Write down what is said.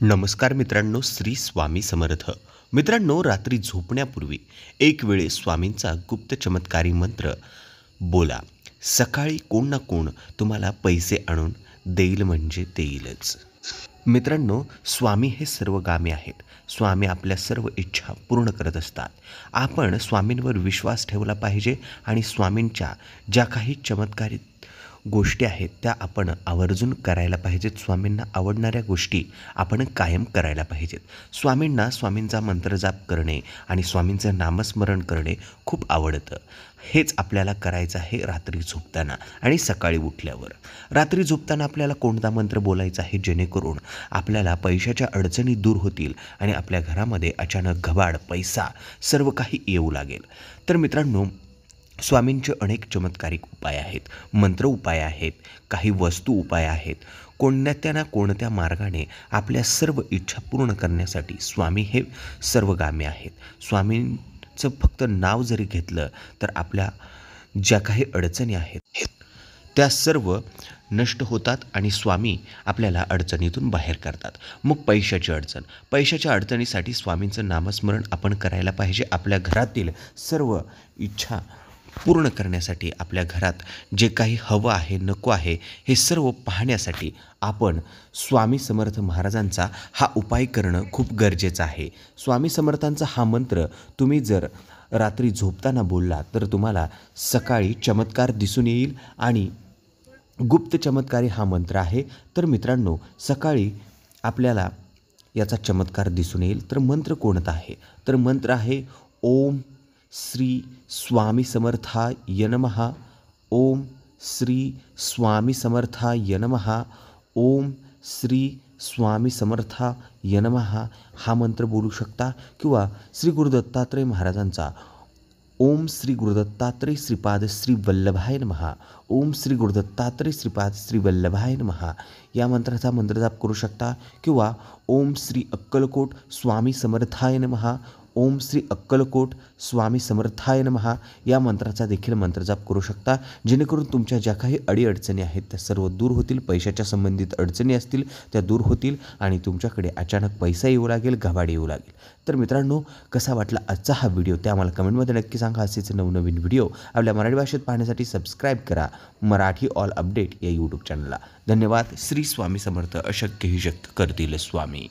नमस्कार मित्रांनो, श्री स्वामी समर्थ. मित्रांनो, रात्री झोपण्यापूर्वी एक वेळे स्वामींचा गुप्त चमत्कारी मंत्र बोला. सकाळी कोण ना कोण तुम्हाला पैसे आणून देईल म्हणजे देईलच. मित्रांनो, स्वामी हे सर्वगामी आहेत. स्वामी आपल्या सर्व इच्छा पूर्ण करत असतात. आपण स्वामींवर विश्वास ठेवला पाहिजे आणि स्वामींच्या ज्या काही चमत्कारी गोष्टी आहेत त्या आपण आवर्जून करायला पाहिजेत. स्वामींना आवडणाऱ्या गोष्टी आपण कायम करायला पाहिजेत. स्वामींना स्वामींचा मंत्रजाप करणे आणि स्वामींचं नामस्मरण करणे खूप आवडतं. हेच आपल्याला करायचं आहे रात्री झोपताना आणि सकाळी उठल्यावर. रात्री झोपताना आपल्याला कोणता मंत्र बोलायचा आहे जेणेकरून आपल्याला पैशाच्या अडचणी दूर होतील आणि आपल्या घरामध्ये अचानक घबाड पैसा सर्व काही येऊ लागेल. तर मित्रांनो, स्वामींचे अनेक चमत्कारिक उपाय आहेत, मंत्र उपाय आहेत, काही वस्तू उपाय आहेत. कोणत्या ना कोणत्या मार्गाने आपल्या सर्व इच्छा पूर्ण करण्यासाठी स्वामी हे सर्वगामी आहेत. स्वामींचं फक्त नाव जरी घेतलं तर आपल्या ज्या काही अडचणी आहेत त्या सर्व नष्ट होतात आणि स्वामी आपल्याला अडचणीतून बाहेर काढतात. मग पैशाच्या अडचणीसाठी स्वामींचं नामस्मरण आपण करायला पाहिजे. आपल्या घरातील सर्व इच्छा पूर्ण करण्यासाठी, आपल्या घरात जे काही हवं आहे, नको आहे, हे सर्व पाहण्यासाठी आपण स्वामी समर्थ महाराजांचा हा उपाय करणं खूप गरजेचं आहे. स्वामी समर्थांचा हा मंत्र तुम्ही जर रात्री झोपताना बोलला तर तुम्हाला सकाळी चमत्कार दिसून येईल आणि गुप्त चमत्कारी हा मंत्र आहे. तर मित्रांनो, सकाळी आपल्याला याचा चमत्कार दिसून येईल. तर मंत्र कोणता आहे? तर मंत्र आहे ओम श्री स्वामी समर्थाय नमः. ओम श्री स्वामी समर्थाय नमः. ओम श्री स्वामी समर्थाय नमः हा मंत्र बोलू शकता किंवा श्री गुरु दत्तात्रय महाराजांचा ओम श्री गुरुदत्तात्रय श्रीपाद श्री वल्लभाय नमः. ओम श्री गुरुदत्तात्रय श्रीपाद श्री वल्लभाय नमः या मंत्राचा मंत्रजाप करू शकता किंवा ओम श्री अक्कलकोट स्वामी समर्थाय नमः. ओम श्री अक्कलकोट स्वामी समर्थाय नमः या मंत्राचा देखील मंत्रजाप करू शकता, जेणेकरून तुमच्या ज्या काही अडीअडचणी आहेत त्या सर्व दूर होतील. पैशाच्या संबंधित अडचणी असतील त्या दूर होतील आणि तुमच्याकडे अचानक पैसा येऊ लागेल, घबाड येऊ लागेल. तर मित्रांनो, कसा वाटला आजचा हा व्हिडिओ ते आम्हाला कमेंटमध्ये नक्की सांगा. असेच नवनवीन व्हिडिओ आपल्या मराठी भाषेत पाहण्यासाठी सबस्क्राईब करा मराठी ऑल अपडेट या यूट्यूब चॅनलला. धन्यवाद. श्री स्वामी समर्थ. अशक्य ही शक्त करतील स्वामी.